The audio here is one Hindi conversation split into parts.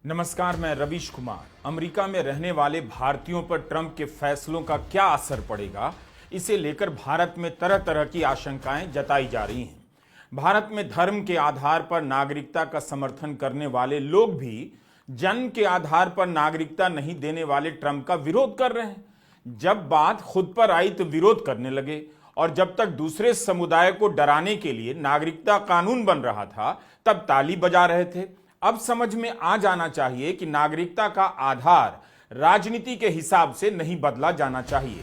नमस्कार, मैं रवीश कुमार। अमेरिका में रहने वाले भारतीयों पर ट्रंप के फैसलों का क्या असर पड़ेगा, इसे लेकर भारत में तरह तरह की आशंकाएं जताई जा रही हैं। भारत में धर्म के आधार पर नागरिकता का समर्थन करने वाले लोग भी जन्म के आधार पर नागरिकता नहीं देने वाले ट्रंप का विरोध कर रहे हैं। जब बात खुद पर आई तो विरोध करने लगे, और जब तक दूसरे समुदाय को डराने के लिए नागरिकता कानून बन रहा था तब ताली बजा रहे थे। अब समझ में आ जाना चाहिए कि नागरिकता का आधार राजनीति के हिसाब से नहीं बदला जाना चाहिए।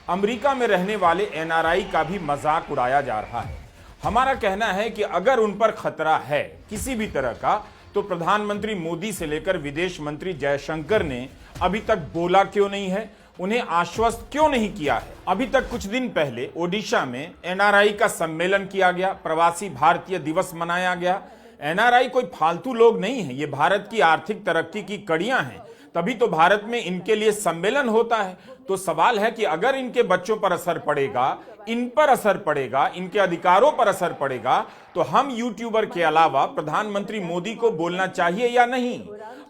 अमेरिका में रहने वाले एनआरआई का भी मजाक उड़ाया जा रहा है। हमारा कहना है कि अगर उन पर खतरा है किसी भी तरह का, तो प्रधानमंत्री मोदी से लेकर विदेश मंत्री जयशंकर ने अभी तक बोला क्यों नहीं है, उन्हें आश्वस्त क्यों नहीं किया है। अभी तक कुछ दिन पहले ओडिशा में एनआरआई का सम्मेलन किया गया, प्रवासी भारतीय दिवस मनाया गया। एनआरआई कोई फालतू लोग नहीं है, ये भारत की आर्थिक तरक्की की कड़ियां हैं, तभी तो भारत में इनके लिए सम्मेलन होता है। तो सवाल है कि अगर इनके बच्चों पर असर पड़ेगा, इन पर असर पड़ेगा, इनके अधिकारों पर असर पड़ेगा, तो हम यूट्यूबर के अलावा प्रधानमंत्री मोदी को बोलना चाहिए या नहीं?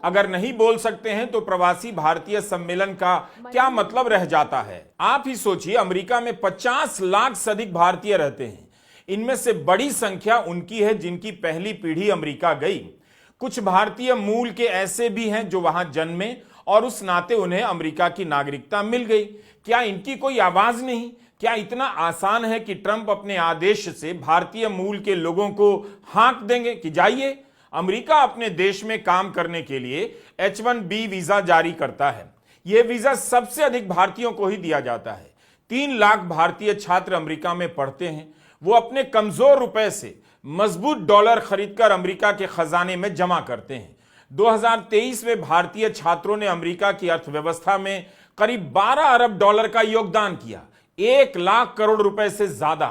अगर नहीं बोल सकते हैं तो प्रवासी भारतीय सम्मेलन का क्या मतलब रह जाता है? आप ही सोचिए, अमेरिका में 50 लाख से अधिक भारतीय रहते हैं। इनमें से बड़ी संख्या उनकी है जिनकी पहली पीढ़ी अमेरिका गई। कुछ भारतीय मूल के ऐसे भी हैं जो वहां जन्मे और उस नाते उन्हें अमेरिका की नागरिकता मिल गई। क्या इनकी कोई आवाज नहीं? क्या इतना आसान है कि ट्रंप अपने आदेश से भारतीय मूल के लोगों को हाँक देंगे कि जाइए? अमेरिका अपने देश में काम करने के लिए H-1B वीजा जारी करता है। यह वीजा सबसे अधिक भारतीयों को ही दिया जाता है। 3 लाख भारतीय छात्र अमेरिका में पढ़ते हैं। वो अपने कमजोर रुपए से मजबूत डॉलर खरीदकर अमेरिका के खजाने में जमा करते हैं। 2023 में भारतीय छात्रों ने अमेरिका की अर्थव्यवस्था में करीब 12 अरब डॉलर का योगदान किया, 1 लाख करोड़ रुपए से ज्यादा।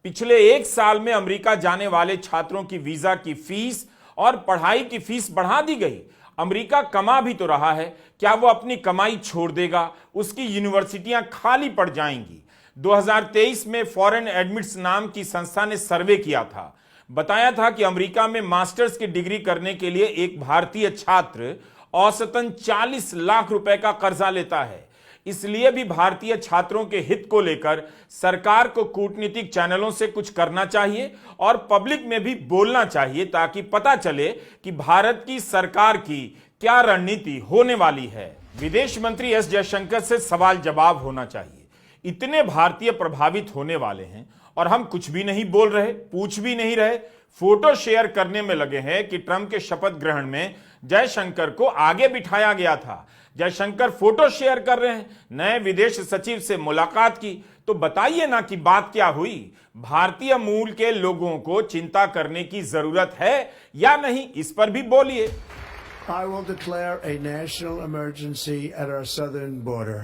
पिछले 1 साल में अमेरिका जाने वाले छात्रों की वीजा की फीस और पढ़ाई की फीस बढ़ा दी गई। अमेरिका कमा भी तो रहा है, क्या वो अपनी कमाई छोड़ देगा? उसकी यूनिवर्सिटियां खाली पड़ जाएंगी। 2023 में फॉरेन एडमिट्स नाम की संस्था ने सर्वे किया था, बताया था कि अमेरिका में मास्टर्स की डिग्री करने के लिए एक भारतीय छात्र औसतन 40 लाख रुपए का कर्जा लेता है। इसलिए भी भारतीय छात्रों के हित को लेकर सरकार को कूटनीतिक चैनलों से कुछ करना चाहिए और पब्लिक में भी बोलना चाहिए, ताकि पता चले कि भारत की सरकार की क्या रणनीति होने वाली है। विदेश मंत्री एस जयशंकर से सवाल जवाब होना चाहिए। इतने भारतीय प्रभावित होने वाले हैं और हम कुछ भी नहीं बोल रहे, पूछ भी नहीं रहे, फोटो शेयर करने में लगे हैं कि ट्रंप के शपथ ग्रहण में जयशंकर को आगे बिठाया गया था। जयशंकर फोटो शेयर कर रहे हैं, नए विदेश सचिव से मुलाकात की। तो बताइए ना कि बात क्या हुई? भारतीय मूल के लोगों को चिंता करने की जरूरत है या नहीं, इस पर भी बोलिए। I will declare a national emergency at our southern border.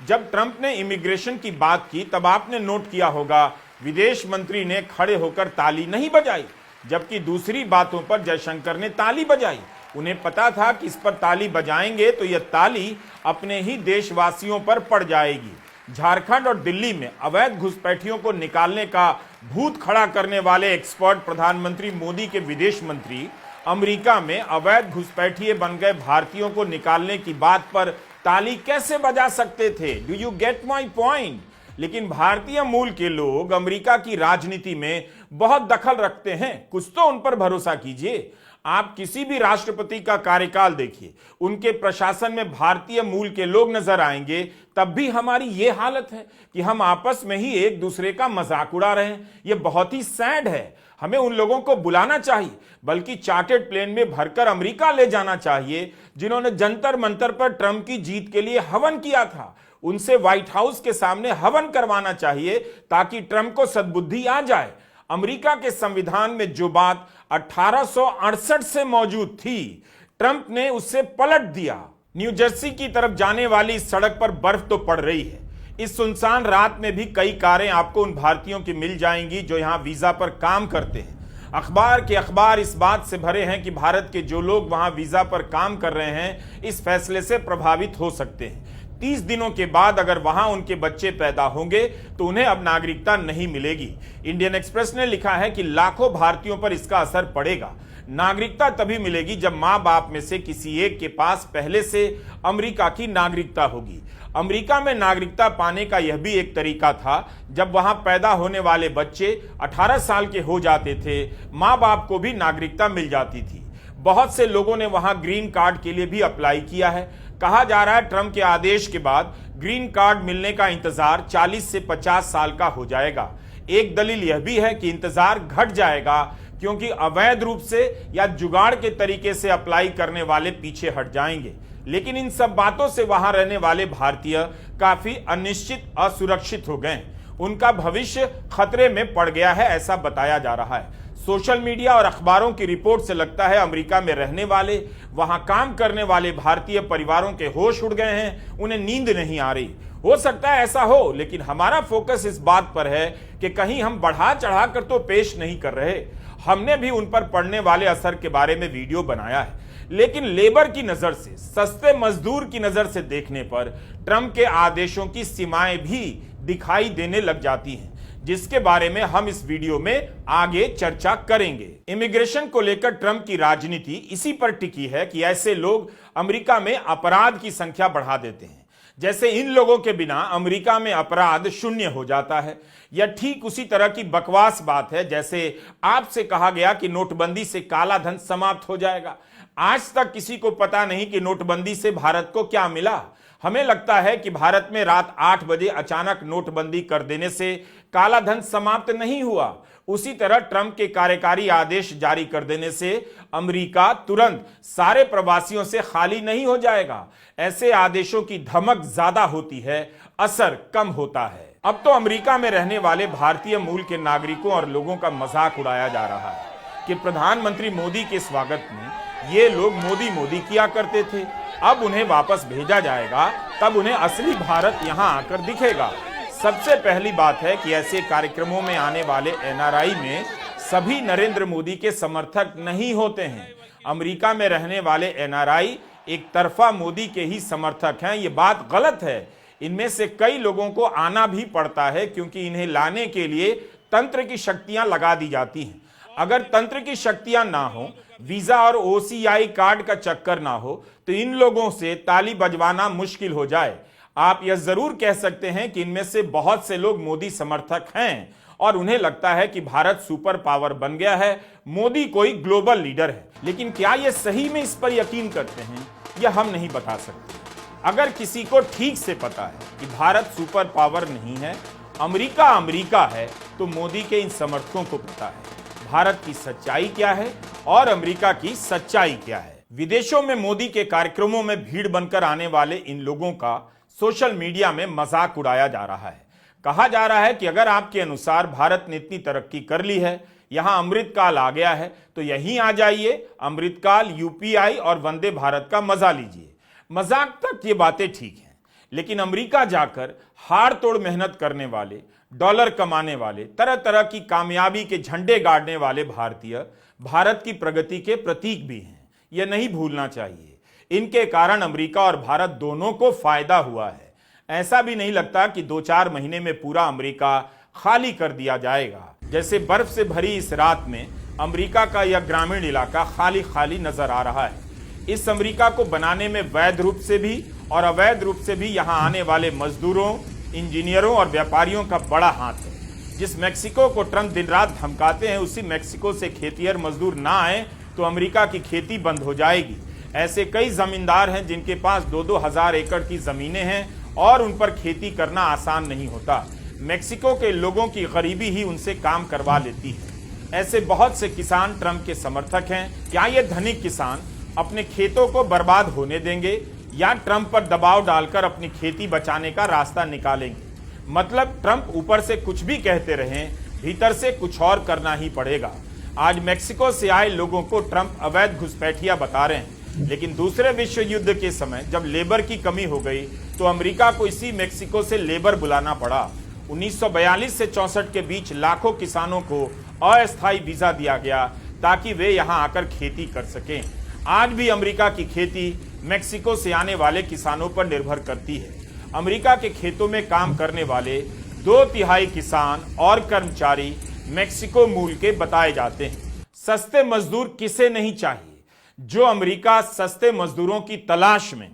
जब ट्रंप ने इमिग्रेशन की बात की तब आपने नोट किया होगा, विदेश मंत्री ने खड़े होकर ताली नहीं बजाई, जबकि दूसरी बातों पर जयशंकर ने ताली बजाई। उन्हें पता था कि इस पर ताली बजाएंगे तो यह ताली अपने ही देशवासियों पर पड़ जाएगी। झारखंड और दिल्ली में अवैध घुसपैठियों को निकालने का भूत खड़ा करने वाले एक्सपर्ट प्रधानमंत्री मोदी के विदेश मंत्री अमेरिका में अवैध घुसपैठिए बन गए भारतीयों को निकालने की बात पर ताली कैसे बजा सकते थे? Do you get my point? लेकिन भारतीय मूल के लोग अमेरिका की राजनीति में बहुत दखल रखते हैं, कुछ तो उन पर भरोसा कीजिए। आप किसी भी राष्ट्रपति का कार्यकाल देखिए, उनके प्रशासन में भारतीय मूल के लोग नजर आएंगे, तब भी हमारी ये हालत है कि हम आपस में ही एक दूसरे का मजाक उड़ा रहे हैं। ये बहुत ही सैड है। हमें उन लोगों को बुलाना चाहिए, बल्कि चार्टर्ड प्लेन में भरकर अमेरिका ले जाना चाहिए जिन्होंने जंतर मंतर पर ट्रंप की जीत के लिए हवन किया था। उनसे व्हाइट हाउस के सामने हवन करवाना चाहिए ताकि ट्रंप को सद्बुद्धि आ जाए। अमेरिका के संविधान में जो बात 1868 से मौजूद थी, ट्रंप ने उससे पलट दिया। न्यू जर्सी की तरफ जाने वाली इस सड़क पर बर्फ तो पड़ रही है। इस सुनसान रात में भी कई कारें आपको उन भारतीयों की मिल जाएंगी जो यहां वीजा पर काम करते हैं। अखबार के अखबार इस बात से भरे हैं कि भारत के जो लोग वहां वीजा पर काम कर रहे हैं इस फैसले से प्रभावित हो सकते हैं। 30 दिनों के बाद अगर वहां उनके बच्चे पैदा होंगे तो उन्हें अब नागरिकता नहीं मिलेगी। इंडियन एक्सप्रेस ने लिखा है कि लाखों भारतीयों पर इसका असर पड़ेगा। नागरिकता तभी मिलेगी जब मां बाप में से किसी एक के पास पहले से अमेरिका की नागरिकता होगी। अमेरिका में नागरिकता पाने का यह भी एक तरीका था। जब वहां पैदा होने वाले बच्चे 18 साल के हो जाते थे, मां बाप को भी नागरिकता मिल जाती थी। बहुत से लोगों ने वहां ग्रीन कार्ड के लिए भी अप्लाई किया है। कहा जा रहा है ट्रंप के आदेश के बाद ग्रीन कार्ड मिलने का इंतजार 40 से 50 साल का हो जाएगा। एक दलील यह भी है कि इंतजार घट जाएगा क्योंकि अवैध रूप से या जुगाड़ के तरीके से अप्लाई करने वाले पीछे हट जाएंगे। लेकिन इन सब बातों से वहां रहने वाले भारतीय काफी अनिश्चित, असुरक्षित हो गए। उनका भविष्य खतरे में पड़ गया है, ऐसा बताया जा रहा है। सोशल मीडिया और अखबारों की रिपोर्ट से लगता है अमेरिका में रहने वाले, वहां काम करने वाले भारतीय परिवारों के होश उड़ गए हैं, उन्हें नींद नहीं आ रही। हो सकता है ऐसा हो, लेकिन हमारा फोकस इस बात पर है कि कहीं हम बढ़ा चढ़ा कर तो पेश नहीं कर रहे। हमने भी उन पर पड़ने वाले असर के बारे में वीडियो बनाया है, लेकिन लेबर की नजर से, सस्ते मजदूर की नजर से देखने पर ट्रंप के आदेशों की सीमाएं भी दिखाई देने लग जाती हैं, जिसके बारे में हम इस वीडियो में आगे चर्चा करेंगे। इमिग्रेशन को लेकर ट्रंप की राजनीति इसी पर टिकी है कि ऐसे लोग अमेरिका में अपराध की संख्या बढ़ा देते हैं। जैसे इन लोगों के बिना अमेरिका में अपराध शून्य हो जाता है। यह ठीक उसी तरह की बकवास बात है जैसे आपसे कहा गया कि नोटबंदी से काला धन समाप्त हो जाएगा। आज तक किसी को पता नहीं कि नोटबंदी से भारत को क्या मिला। हमें लगता है कि भारत में रात 8 बजे अचानक नोटबंदी कर देने से काला धन समाप्त नहीं हुआ। उसी तरह ट्रंप के कार्यकारी आदेश जारी कर देने से अमेरिका तुरंत सारे प्रवासियों से खाली नहीं हो जाएगा। ऐसे आदेशों की धमक ज्यादा होती है, असर कम होता है। अब तो अमेरिका में रहने वाले भारतीय मूल के नागरिकों और लोगों का मजाक उड़ाया जा रहा है कि प्रधानमंत्री मोदी के स्वागत में ये लोग मोदी मोदी किया करते थे, अब उन्हें वापस भेजा जाएगा, तब उन्हें असली भारत यहां आकर दिखेगा। सबसे पहली बात है कि ऐसे कार्यक्रमों में आने वाले एनआरआई में सभी नरेंद्र मोदी के समर्थक नहीं होते हैं। अमेरिका में रहने वाले एनआरआई एक तरफा मोदी के ही समर्थक हैं। ये बात गलत है। इनमें से कई लोगों को आना भी पड़ता है क्योंकि इन्हें लाने के लिए तंत्र की शक्तियां लगा दी जाती हैं। अगर तंत्र की शक्तियां ना हो, वीजा और ओसीआई कार्ड का चक्कर ना हो, तो इन लोगों से ताली बजवाना मुश्किल हो जाए। आप यह जरूर कह सकते हैं कि इनमें से बहुत से लोग मोदी समर्थक हैं और उन्हें लगता है कि भारत सुपर पावर बन गया है, मोदी कोई ग्लोबल लीडर है। लेकिन क्या ये सही में इस पर यकीन करते हैं, यह हम नहीं बता सकते। अगर किसी को ठीक से पता है कि भारत सुपर पावर नहीं है, अमेरिका अमेरिका है, तो मोदी के इन समर्थकों को पता है भारत की सच्चाई क्या है और अमेरिका की सच्चाई क्या है। विदेशों में मोदी के कार्यक्रमों में भीड़ बनकर आने वाले इन लोगों का सोशल मीडिया में मजाक उड़ाया जा रहा है। कहा जा रहा है कि अगर आपके अनुसार भारत ने इतनी तरक्की कर ली है, यहां अमृतकाल आ गया है, तो यहीं आ जाइए, अमृतकाल, यूपीआई और वंदे भारत का मजा लीजिए। मजाक तक ये बातें ठीक हैं, लेकिन अमेरिका जाकर हाड़ तोड़ मेहनत करने वाले, डॉलर कमाने वाले, तरह तरह की कामयाबी के झंडे गाड़ने वाले भारतीय भारत की प्रगति के प्रतीक भी हैं। यह नहीं भूलना चाहिए। इनके कारण अमेरिका और भारत दोनों को फायदा हुआ है। ऐसा भी नहीं लगता कि 2-4 महीने में पूरा अमेरिका खाली कर दिया जाएगा। जैसे बर्फ से भरी इस रात में अमेरिका का यह ग्रामीण इलाका खाली खाली नजर आ रहा है। इस अमेरिका को बनाने में वैध रूप से भी और अवैध रूप से भी यहां आने वाले मजदूरों, इंजीनियरों और व्यापारियों का बड़ा हाथ है। जिस मेक्सिको को ट्रंप दिन रात धमकाते हैं, उसी मेक्सिको से खेतिहर मजदूर ना आए तो अमेरिका की खेती बंद हो जाएगी। ऐसे कई जमींदार हैं जिनके पास 2-2 हजार एकड़ की जमीनें हैं और उन पर खेती करना आसान नहीं होता। मेक्सिको के लोगों की गरीबी ही उनसे काम करवा लेती है। ऐसे बहुत से किसान ट्रंप के समर्थक हैं। क्या ये धनिक किसान अपने खेतों को बर्बाद होने देंगे या ट्रंप पर दबाव डालकर अपनी खेती बचाने का रास्ता निकालेंगे? मतलब ट्रंप ऊपर से कुछ भी कहते रहें, भीतर से कुछ और करना ही पड़ेगा। आज मेक्सिको से आए लोगों को ट्रंप अवैध घुसपैठिया बता रहे हैं, लेकिन दूसरे विश्व युद्ध के समय जब लेबर की कमी हो गई तो अमेरिका को इसी मेक्सिको से लेबर बुलाना पड़ा। 1942 से 64 के बीच लाखों किसानों को अस्थायी वीजा दिया गया ताकि वे यहां आकर खेती कर सकें। आज भी अमेरिका की खेती मेक्सिको से आने वाले किसानों पर निर्भर करती है। अमेरिका के खेतों में काम करने वाले 2/3 किसान और कर्मचारी मेक्सिको मूल के बताए जाते हैं। सस्ते मजदूर किसे नहीं चाहिए? जो अमेरिका सस्ते मजदूरों की तलाश में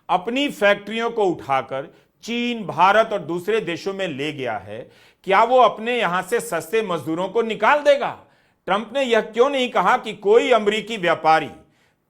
अपनी फैक्ट्रियों को उठाकर चीन, भारत और दूसरे देशों में ले गया है, क्या वो अपने यहां से सस्ते मजदूरों को निकाल देगा? ट्रंप ने यह क्यों नहीं कहा कि कोई अमेरिकी व्यापारी,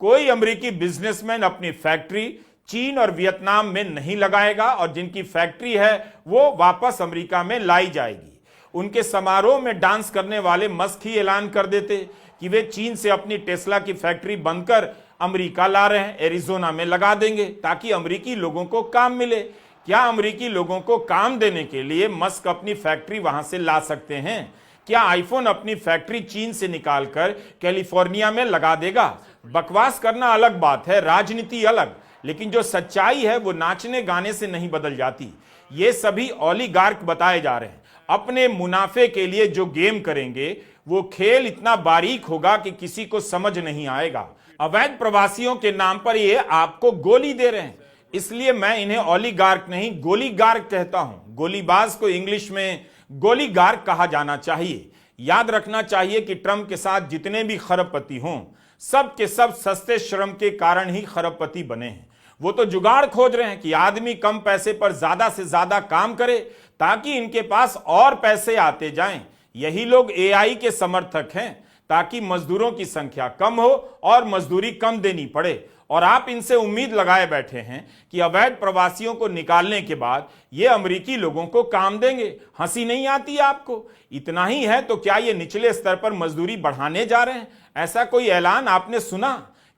कोई अमेरिकी बिजनेसमैन अपनी फैक्ट्री चीन और वियतनाम में नहीं लगाएगा और जिनकी फैक्ट्री है वो वापस अमेरिका में लाई जाएगी? उनके समारोह में डांस करने वाले मस्क ही ऐलान कर देते कि वे चीन से अपनी टेस्ला की फैक्ट्री बंद कर अमेरिका ला रहे हैं, एरिजोना में लगा देंगे ताकि अमेरिकी लोगों को काम मिले। क्या अमेरिकी लोगों को काम देने के लिए मस्क अपनी फैक्ट्री वहां से ला सकते हैं? क्या आईफोन अपनी फैक्ट्री चीन से निकालकर कैलिफोर्निया में लगा देगा? बकवास करना अलग बात है, राजनीति अलग, लेकिन जो सच्चाई है वो नाचने गाने से नहीं बदल जाती। ये सभी ओलिगार्क बताए जा रहे हैं। अपने मुनाफे के लिए जो गेम करेंगे वो खेल इतना बारीक होगा कि किसी को समझ नहीं आएगा। अवैध प्रवासियों के नाम पर ये आपको गोली दे रहे हैं, इसलिए मैं इन्हें ओलिगार्क नहीं गोलीगार्क कहता हूं। गोलीबाज को इंग्लिश में गोलीगार्क कहा जाना चाहिए। याद रखना चाहिए कि ट्रंप के साथ जितने भी खरबपति हों, सब के सब सस्ते श्रम के कारण ही खरबपति बने हैं। वो तो जुगाड़ खोज रहे हैं कि आदमी कम पैसे पर ज्यादा से ज्यादा काम करे ताकि इनके पास और पैसे आते जाएं। यही लोग एआई के समर्थक हैं ताकि मजदूरों की संख्या कम हो और मजदूरी कम देनी पड़े। और आप इनसे उम्मीद लगाए बैठे हैं कि अवैध प्रवासियों को निकालने के बाद ये अमेरिकी लोगों को काम देंगे। हंसी नहीं आती आपको? इतना ही है तो क्या ये निचले स्तर पर मजदूरी बढ़ाने जा रहे हैं? ऐसा कोई ऐलान आपने सुना?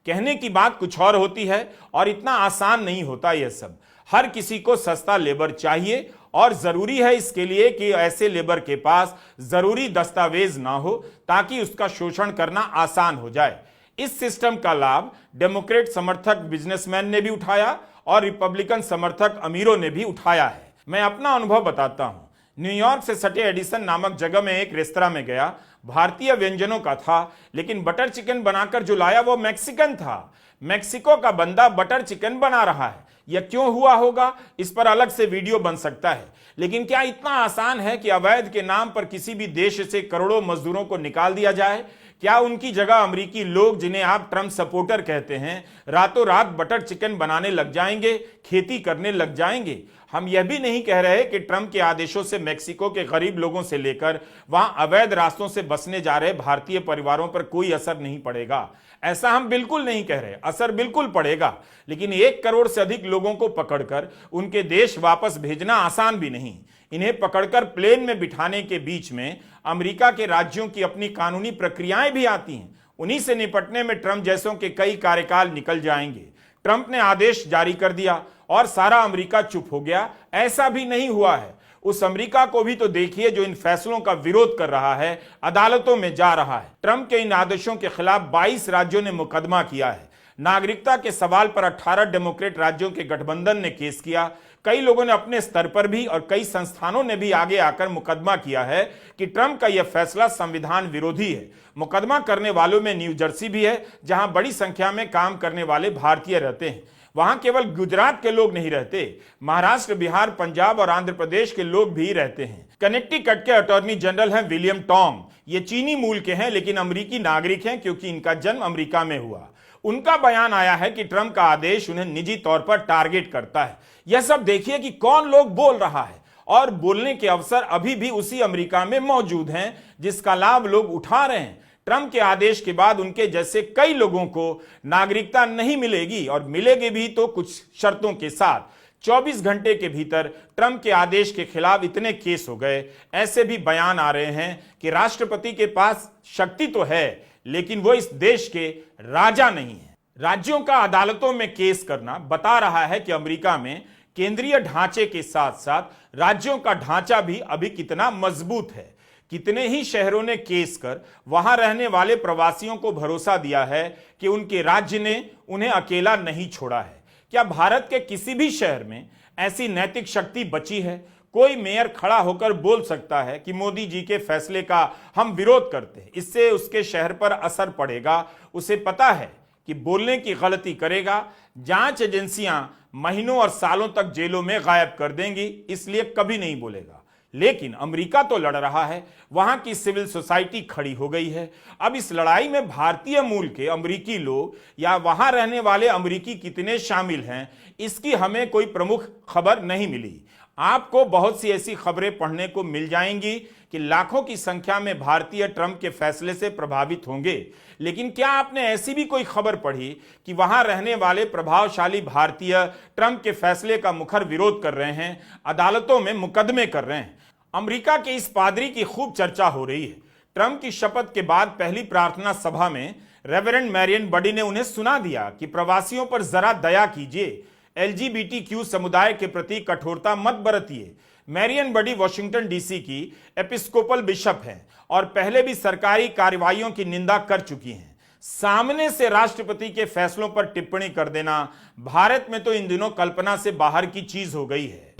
कहने की बात कुछ और होती है और इतना आसान नहीं होता यह सब। हर किसी को सस्ता लेबर चाहिए और जरूरी है इसके लिए कि ऐसे लेबर के पास जरूरी दस्तावेज ना हो ताकि उसका शोषण करना आसान हो जाए। इस सिस्टम का लाभ डेमोक्रेट समर्थक बिजनेसमैन ने भी उठाया और रिपब्लिकन समर्थक अमीरों ने भी उठाया है। मैं अपना अनुभव बताता हूं। न्यूयॉर्क से सटे एडिसन नामक जगह में एक रेस्तरां में गया। भारतीय व्यंजनों का था, लेकिन बटर चिकन बनाकर जो लाया वो मैक्सिकन था। मैक्सिको का बंदा बटर चिकन बना रहा है। यह क्यों हुआ होगा, इस पर अलग से वीडियो बन सकता है। लेकिन क्या इतना आसान है कि अवैध के नाम पर किसी भी देश से करोड़ों मजदूरों को निकाल दिया जाए? क्या उनकी जगह अमेरिकी लोग, जिन्हें आप ट्रंप सपोर्टर कहते हैं, रातों रात बटर चिकन बनाने लग जाएंगे, खेती करने लग जाएंगे? हम यह भी नहीं कह रहे कि ट्रंप के आदेशों से मेक्सिको के गरीब लोगों से लेकर वहां अवैध रास्तों से बसने जा रहे भारतीय परिवारों पर कोई असर नहीं पड़ेगा। ऐसा हम बिल्कुल नहीं कह रहे। असर बिल्कुल पड़ेगा, लेकिन 1 करोड़ से अधिक लोगों को पकड़कर उनके देश वापस भेजना आसान भी नहीं। इन्हें पकड़कर प्लेन में बिठाने के बीच में अमेरिका के राज्यों की अपनी कानूनी प्रक्रियाएं भी आती हैं। उन्हीं से निपटने में ट्रंप जैसों के कई कार्यकाल निकल जाएंगे। ट्रंप ने आदेश जारी कर दिया और सारा अमेरिका चुप हो गया, ऐसा भी नहीं हुआ है। उस अमेरिका को भी तो देखिए जो इन फैसलों का विरोध कर रहा है, अदालतों में जा रहा है। ट्रंप के इन आदेशों के खिलाफ 22 राज्यों ने मुकदमा किया है। नागरिकता के सवाल पर 18 डेमोक्रेट राज्यों के गठबंधन ने केस किया। कई लोगों ने अपने स्तर पर भी और कई संस्थानों ने भी आगे आकर मुकदमा किया है कि ट्रंप का यह फैसला संविधान विरोधी है। मुकदमा करने वालों में न्यू जर्सी भी है, जहां बड़ी संख्या में काम करने वाले भारतीय रहते हैं। वहां केवल गुजरात के लोग नहीं रहते, महाराष्ट्र, बिहार, पंजाब और आंध्र प्रदेश के लोग भी रहते हैं। कनेक्टिकट के अटॉर्नी जनरल हैं विलियम टॉम। ये चीनी मूल के हैं लेकिन अमेरिकी नागरिक हैं क्योंकि इनका जन्म अमेरिका में हुआ। उनका बयान आया है कि ट्रंप का आदेश उन्हें निजी तौर पर टारगेट करता है। यह सब देखिए कि कौन लोग बोल रहा है, और बोलने के अवसर अभी भी उसी अमेरिका में मौजूद हैं जिसका लाभ लोग उठा रहे हैं। ट्रंप के आदेश के बाद उनके जैसे कई लोगों को नागरिकता नहीं मिलेगी, और मिलेगी भी तो कुछ शर्तों के साथ। 24 घंटे के भीतर ट्रंप के आदेश के खिलाफ इतने केस हो गए। ऐसे भी बयान आ रहे हैं कि राष्ट्रपति के पास शक्ति तो है लेकिन वो इस देश के राजा नहीं है। राज्यों का अदालतों में केस करना बता रहा है कि अमेरिका में केंद्रीय ढांचे के साथ साथ राज्यों का ढांचा भी अभी कितना मजबूत है। कितने ही शहरों ने केस कर वहां रहने वाले प्रवासियों को भरोसा दिया है कि उनके राज्य ने उन्हें अकेला नहीं छोड़ा है। क्या भारत के किसी भी शहर में ऐसी नैतिक शक्ति बची है? कोई मेयर खड़ा होकर बोल सकता है कि मोदी जी के फैसले का हम विरोध करते हैं, इससे उसके शहर पर असर पड़ेगा? उसे पता है कि बोलने की गलती करेगा, जांच एजेंसियां महीनों और सालों तक जेलों में गायब कर देंगी, इसलिए कभी नहीं बोलेगा। लेकिन अमेरिका तो लड़ रहा है, वहां की सिविल सोसाइटी खड़ी हो गई है। अब इस लड़ाई में भारतीय मूल के अमेरिकी लोग या वहां रहने वाले अमेरिकी कितने शामिल हैं, इसकी हमें कोई प्रमुख खबर नहीं मिली। आपको बहुत सी ऐसी खबरें पढ़ने को मिल जाएंगी कि लाखों की संख्या में भारतीय ट्रंप के फैसले से प्रभावित होंगे, लेकिन क्या आपने ऐसी भी कोई खबर पढ़ी कि वहां रहने वाले प्रभावशाली भारतीय ट्रंप के फैसले का मुखर विरोध कर रहे हैं, अदालतों में मुकदमे कर रहे हैं? अमेरिका के इस पादरी की खूब चर्चा हो रही है। ट्रंप की शपथ के बाद पहली प्रार्थना सभा में रेवरेंड मैरियन बडी ने उन्हें सुना दिया कि प्रवासियों पर जरा दया कीजिए, LGBTQ समुदाय के प्रति कठोरता मत बरतिए। मैरियन बडी वॉशिंगटन डीसी की एपिस्कोपल बिशप हैं और पहले भी सरकारी कार्रवाइयों की निंदा कर चुकी हैं। सामने से राष्ट्रपति के फैसलों पर टिप्पणी कर देना भारत में तो इन दिनों कल्पना से बाहर की चीज हो गई है।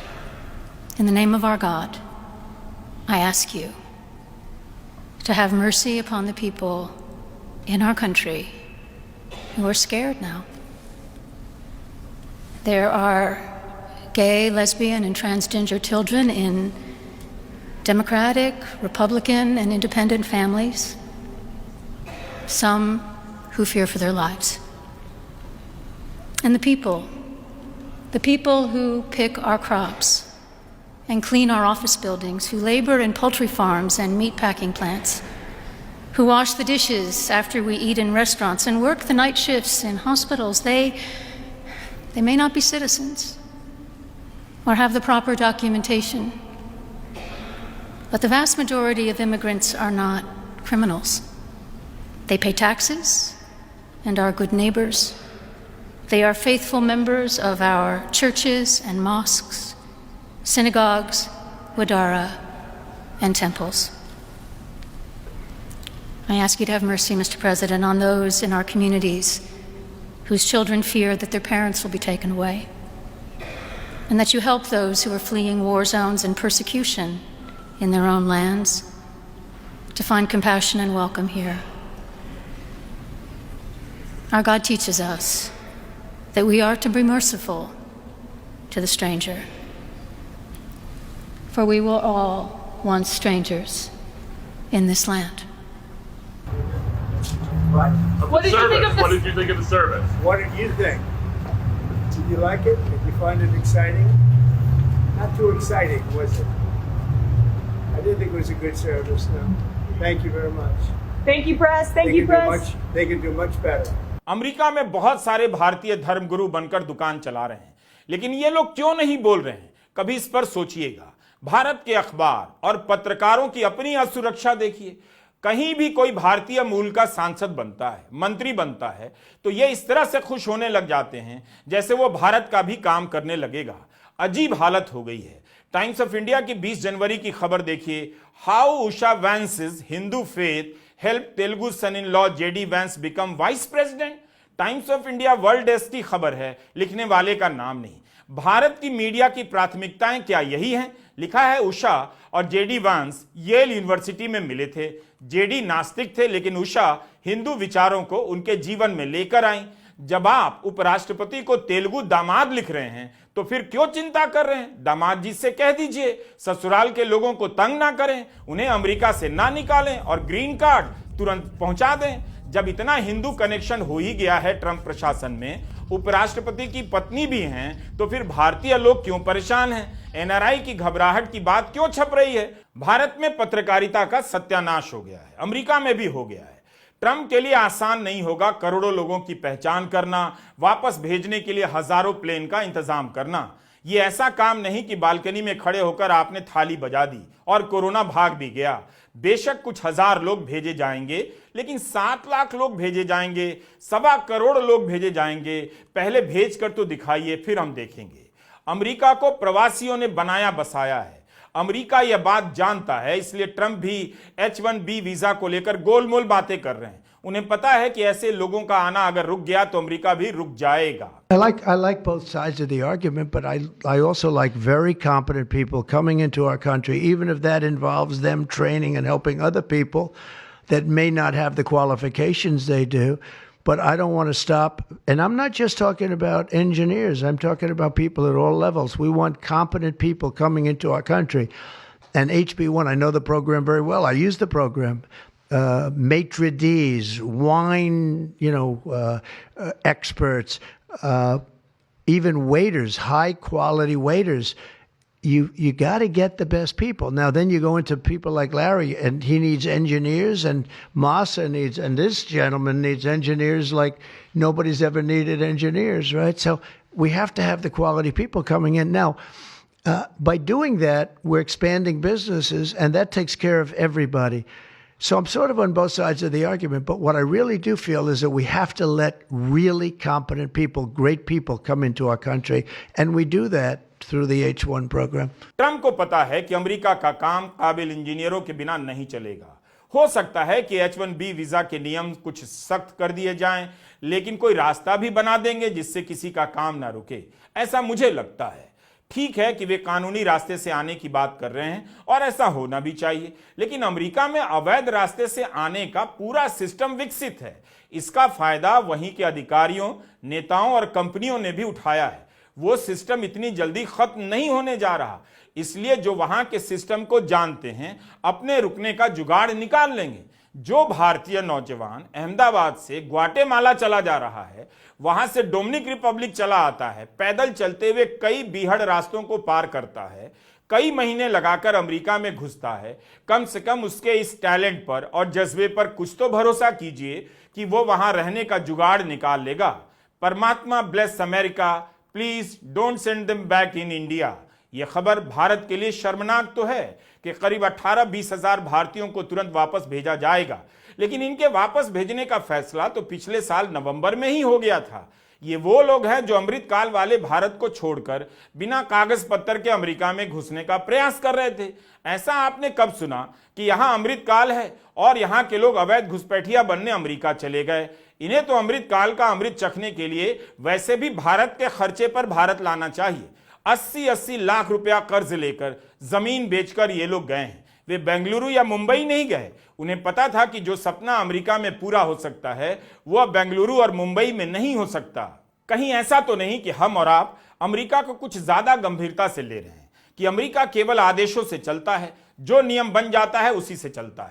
In the name of our God, I ask you to have mercy upon the people in our country who are scared now. There are gay, lesbian, and transgender children in Democratic, Republican, and independent families, some who fear for their lives. And the people who pick our crops and clean our office buildings, who labor in poultry farms and meat packing plants, who wash the dishes after we eat in restaurants and work the night shifts in hospitals, they may not be citizens or have the proper documentation, but the vast majority of immigrants are not criminals. They pay taxes and are good neighbors. They are faithful members of our churches and mosques, synagogues, wadara, and temples. I ask you to have mercy, Mr. President, on those in our communities whose children fear that their parents will be taken away, and that you help those who are fleeing war zones and persecution in their own lands to find compassion and welcome here. Our God teaches us that we are to be merciful to the stranger, for we were all once strangers in this land. What did you think of this? What did you think of the service? What did you think? Did you like it? Did you find it exciting? Not too exciting, was it? I didn't think it was a good service, no. Thank you very much. Thank you, press. Thank you, press. They can do much better. America में बहुत सारे भारतीय धर्मगुरु बनकर दुकान चला रहे हैं, लेकिन ये लोग क्यों नहीं बोल रहे हैं? कभी इस पर सोचिएगा। भारत के अखबार और पत्रकारों की अपनी असुरक्षा देखिए। कहीं भी कोई भारतीय मूल का सांसद बनता है, मंत्री बनता है, तो ये इस तरह से खुश होने लग जाते हैं जैसे वो भारत का भी काम करने लगेगा। अजीब हालत हो गई है। टाइम्स ऑफ इंडिया की 20 जनवरी की खबर देखिए, how Usha Vance's Hindu faith help Telugu son in law JD Vance become vice president. Times of India world desk की खबर है, लिखने वाले का नाम नहीं। भारत की मीडिया की प्राथमिकताएं क्या यही हैं? लिखा है उषा और जेडी वांस येल यूनिवर्सिटी में मिले थे। जेडी नास्तिक थे, लेकिन उषा हिंदू विचारों को उनके जीवन में लेकर आई। जब आप उपराष्ट्रपति को तेलुगु दामाद लिख रहे हैं तो फिर क्यों चिंता कर रहे हैं? दामाद जी से कह दीजिए ससुराल के लोगों को तंग ना करें, उन्हें अमेरिका से ना निकालें और ग्रीन कार्ड तुरंत पहुंचा दें। जब इतना हिंदू कनेक्शन हो ही गया है ट्रंप प्रशासन में, उपराष्ट्रपति की पत्नी भी हैं, तो फिर भारतीय लोग क्यों परेशान हैं? एनआरआई की घबराहट की बात क्यों छप रही है? भारत में पत्रकारिता का सत्यानाश हो गया है, अमेरिका में भी हो गया है। ट्रंप के लिए आसान नहीं होगा करोड़ों लोगों की पहचान करना, वापस भेजने के लिए हजारों प्लेन का इंतजाम करना। ये ऐसा काम नहीं कि बालकनी में खड़े होकर आपने थाली बजा दी और कोरोना भाग भी गया। बेशक कुछ हजार लोग भेजे जाएंगे, लेकिन 7 लाख लोग भेजे जाएंगे, 1.25 करोड़ लोग भेजे जाएंगे। पहले भेज कर तो दिखाइए, फिर हम देखेंगे। अमेरिका को प्रवासियों ने बनाया बसाया है। अमेरिका यह बात जानता है, इसलिए ट्रंप भी H-1B वीजा को लेकर गोलमोल बातें कर रहे हैं। उन्हें पता है कि ऐसे लोगों का आना अगर रुक गया तो अमेरिका भी रुक जाएगा। I like both sides of the argument, but I also like very competent people coming into our country, even if that involves them training and helping other people that may not have the qualifications they do. but I don't want to stop. And I'm not just talking about engineers. I'm talking about people at all levels. We want competent people coming into our country. And HB1, I know the program very well. I use the program. Maitre d's, wine, experts, even waiters, high quality waiters. You got to get the best people. Now, then you go into people like Larry, and he needs engineers, and Masa needs, and this gentleman needs engineers like nobody's ever needed engineers, right? So we have to have the quality people coming in. Now, by doing that, we're expanding businesses, and that takes care of everybody. So I'm sort of on both sides of the argument, but what I really do feel is that we have to let really competent people, great people come into our country, and we do that through the H1 program. Trump को पता है कि अमेरिका का काम काबिल इंजीनियरों के बिना नहीं चलेगा। हो सकता है कि H1B वीजा के नियम कुछ सख्त कर दिए जाएं, लेकिन कोई रास्ता भी बना देंगे जिससे किसी का काम ना रुके, ऐसा मुझे लगता है। ठीक है कि वे कानूनी रास्ते से आने की बात कर रहे हैं और ऐसा होना भी चाहिए, लेकिन अमेरिका में अवैध रास्ते से आने का पूरा सिस्टम विकसित है। इसका फायदा वहीं के अधिकारियों, नेताओं और कंपनियों ने भी उठाया है। वो सिस्टम इतनी जल्दी खत्म नहीं होने जा रहा, इसलिए जो वहां के सिस्टम को जानते हैं अपने रुकने का जुगाड़ निकाल लेंगे। जो भारतीय नौजवान अहमदाबाद से ग्वाटेमाला चला जा रहा है, वहां से डोमिनिक रिपब्लिक चला आता है, पैदल चलते हुए कई बीहड़ रास्तों को पार करता है, कई महीने लगाकर अमेरिका में घुसता है, कम से कम उसके इस टैलेंट पर और जज्बे पर कुछ तो भरोसा कीजिए कि वो वहां रहने का जुगाड़ निकाल लेगा। परमात्मा bless America, please don't send them back in India. यह खबर भारत के लिए शर्मनाक तो है कि करीब 18-20 हजार भारतीयों को तुरंत वापस भेजा जाएगा, लेकिन इनके वापस भेजने का फैसला तो पिछले साल नवंबर में ही हो गया था। ये वो लोग हैं जो अमृतकाल वाले भारत को छोड़कर बिना कागज पत्तर के अमेरिका में घुसने का प्रयास कर रहे थे। ऐसा आपने कब सुना कि यहां अमृतकाल है और यहां के लोग अवैध घुसपैठिया बनने अमेरिका चले गए? इन्हें तो अमृतकाल का अमृत चखने के लिए वैसे भी भारत के खर्चे पर भारत लाना चाहिए। 80-80 लाख रुपया कर्ज लेकर जमीन बेचकर ये लोग गए हैं। वे बेंगलुरु या मुंबई नहीं गए। उन्हें पता था कि जो सपना अमेरिका में पूरा हो सकता है वो अब बेंगलुरु और मुंबई में नहीं हो सकता। कहीं ऐसा तो नहीं कि हम और आप अमेरिका को कुछ ज्यादा गंभीरता से ले रहे हैं कि अमेरिका केवल आदेशों से चलता है, जो नियम बन जाता है उसी से चलता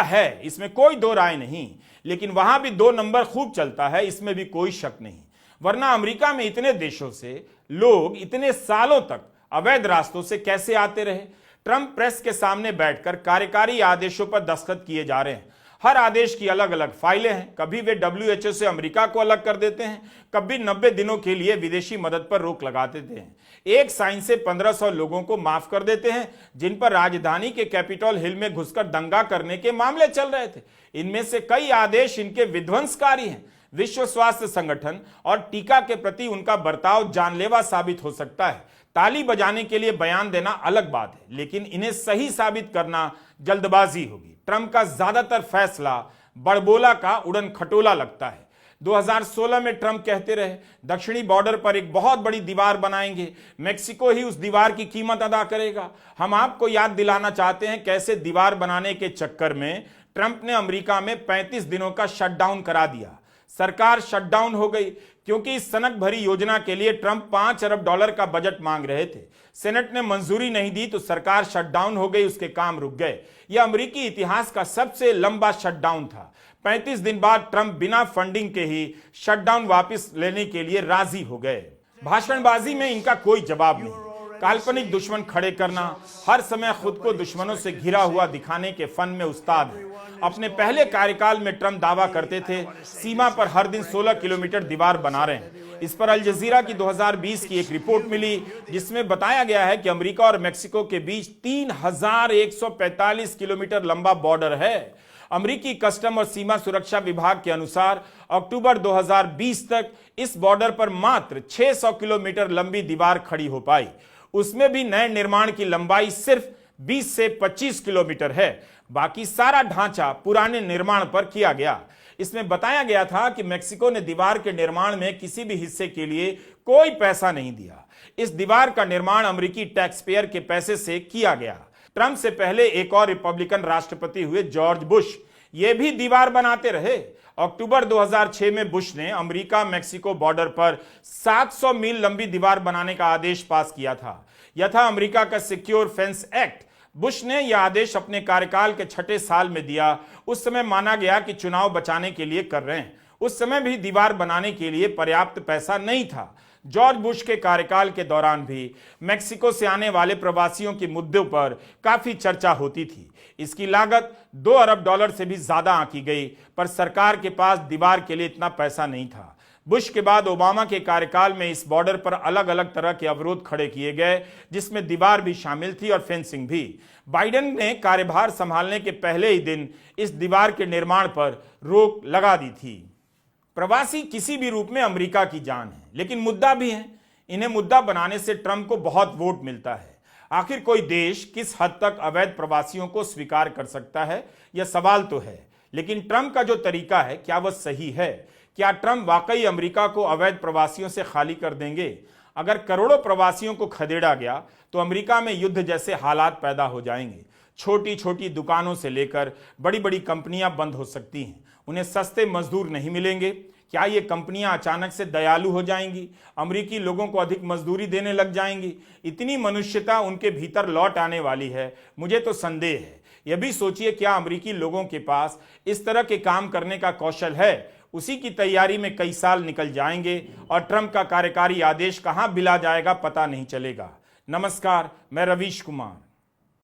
है, इसमें कोई दो राय नहीं, लेकिन वहां भी 2 नंबर खूब चलता है, इसमें भी कोई शक नहीं। वरना अमेरिका में इतने देशों से लोग इतने सालों तक अवैध रास्तों से कैसे आते रहे? ट्रंप प्रेस के सामने बैठकर कार्यकारी आदेशों पर दस्तखत किए जा रहे हैं। हर आदेश की अलग अलग फाइलें हैं। कभी वे WHO से अमेरिका को अलग कर देते हैं, कभी 90 दिनों के लिए विदेशी मदद पर रोक लगा देते हैं। एक साइन से 1500 लोगों को माफ कर देते हैं जिन पर राजधानी के कैपिटल हिल में घुसकर दंगा करने के मामले चल रहे थे। इनमें से कई आदेश इनके विध्वंसकारी हैं। विश्व स्वास्थ्य संगठन और टीका के प्रति उनका बर्ताव जानलेवा साबित हो सकता है। ताली बजाने के लिए बयान देना अलग बात है, लेकिन इन्हें सही साबित करना जल्दबाजी होगी। ट्रंप का ज्यादातर फैसला बड़बोला का उड़न खटोला लगता है। 2016 में ट्रंप कहते रहे दक्षिणी बॉर्डर पर एक बहुत बड़ी दीवार बनाएंगे, मेक्सिको ही उस दीवार की कीमत अदा करेगा। हम आपको याद दिलाना चाहते हैं कैसे दीवार बनाने के चक्कर में ट्रंप ने अमेरिका में 35 दिनों का शटडाउन करा दिया। सरकार शटडाउन हो गई क्योंकि इस सनक भरी योजना के लिए ट्रंप $5 अरब का बजट मांग रहे थे। सेनेट ने मंजूरी नहीं दी तो सरकार शटडाउन हो गई, उसके काम रुक गए। यह अमेरिकी इतिहास का सबसे लंबा शटडाउन था। 35 दिन बाद ट्रंप बिना फंडिंग के ही शटडाउन वापस लेने के लिए राजी हो गए। भाषणबाजी में इनका कोई जवाब नहीं। काल्पनिक दुश्मन खड़े करना, हर समय खुद को दुश्मनों से घिरा हुआ दिखाने के फन में उस्ताद है। अपने पहले कार्यकाल में ट्रंप दावा करते थे सीमा पर हर दिन 16 किलोमीटर दीवार बना रहे हैं। इस पर अल जजीरा की 2020 की एक रिपोर्ट मिली जिसमें बताया गया है कि अमेरिका और मेक्सिको के बीच 3145 किलोमीटर लंबा बॉर्डर है। अमेरिकी कस्टम और सीमा सुरक्षा विभाग के अनुसार अक्टूबर 2020 तक इस बॉर्डर पर मात्र 600 किलोमीटर लंबी दीवार खड़ी हो पाई। उसमें भी नए निर्माण की लंबाई सिर्फ 20 से 25 किलोमीटर है। बाकी सारा ढांचा पुराने निर्माण पर किया गया। इसमें बताया गया था कि मेक्सिको ने दीवार के निर्माण में किसी भी हिस्से के लिए कोई पैसा नहीं दिया। इस दीवार का निर्माण अमेरिकी टैक्स पेयर के पैसे से किया गया। ट्रंप से पहले एक और रिपब्लिकन राष्ट्रपति हुए जॉर्ज बुश, ये भी दीवार बनाते रहे। अक्टूबर 2006 में बुश ने अमेरिका मैक्सिको बॉर्डर पर 700 मील लंबी दीवार बनाने का आदेश पास किया था। यह था अमेरिका का सिक्योर फेंस एक्ट। बुश ने यह आदेश अपने कार्यकाल के 6ठे साल में दिया। उस समय माना गया कि चुनाव बचाने के लिए कर रहे हैं। उस समय भी दीवार बनाने के लिए पर्याप्त पैसा नहीं था। जॉर्ज बुश के कार्यकाल के दौरान भी मैक्सिको से आने वाले प्रवासियों के मुद्दों पर काफी चर्चा होती थी। इसकी लागत $2 अरब से भी ज्यादा आंकी गई, पर सरकार के पास दीवार के लिए इतना पैसा नहीं था। बुश के बाद ओबामा के कार्यकाल में इस बॉर्डर पर अलग अलग तरह के अवरोध खड़े किए गए, जिसमें दीवार भी शामिल थी और फेंसिंग भी। बाइडेन ने कार्यभार संभालने के पहले ही दिन इस दीवार के निर्माण पर रोक लगा दी थी। प्रवासी किसी भी रूप में अमेरिका की जान है, लेकिन मुद्दा भी है। इन्हें मुद्दा बनाने से ट्रंप को बहुत वोट मिलता है। आखिर कोई देश किस हद तक अवैध प्रवासियों को स्वीकार कर सकता है, यह सवाल तो है। लेकिन ट्रंप का जो तरीका है, क्या वह सही है? क्या ट्रंप वाकई अमेरिका को अवैध प्रवासियों से खाली कर देंगे? अगर करोड़ों प्रवासियों को खदेड़ा गया तो अमेरिका में युद्ध जैसे हालात पैदा हो जाएंगे। छोटी छोटी दुकानों से लेकर बड़ी बड़ी कंपनियां बंद हो सकती हैं। उन्हें सस्ते मजदूर नहीं मिलेंगे। क्या ये कंपनियां अचानक से दयालु हो जाएंगी? अमेरिकी लोगों को अधिक मजदूरी देने लग जाएंगी? इतनी मनुष्यता उनके भीतर लौट आने वाली है, मुझे तो संदेह है। यह भी सोचिए, क्या अमेरिकी लोगों के पास इस तरह के काम करने का कौशल है? उसी की तैयारी में कई साल निकल जाएंगे और ट्रंप का कार्यकारी आदेश कहां बिला जाएगा पता नहीं चलेगा। नमस्कार, मैं रवीश कुमार।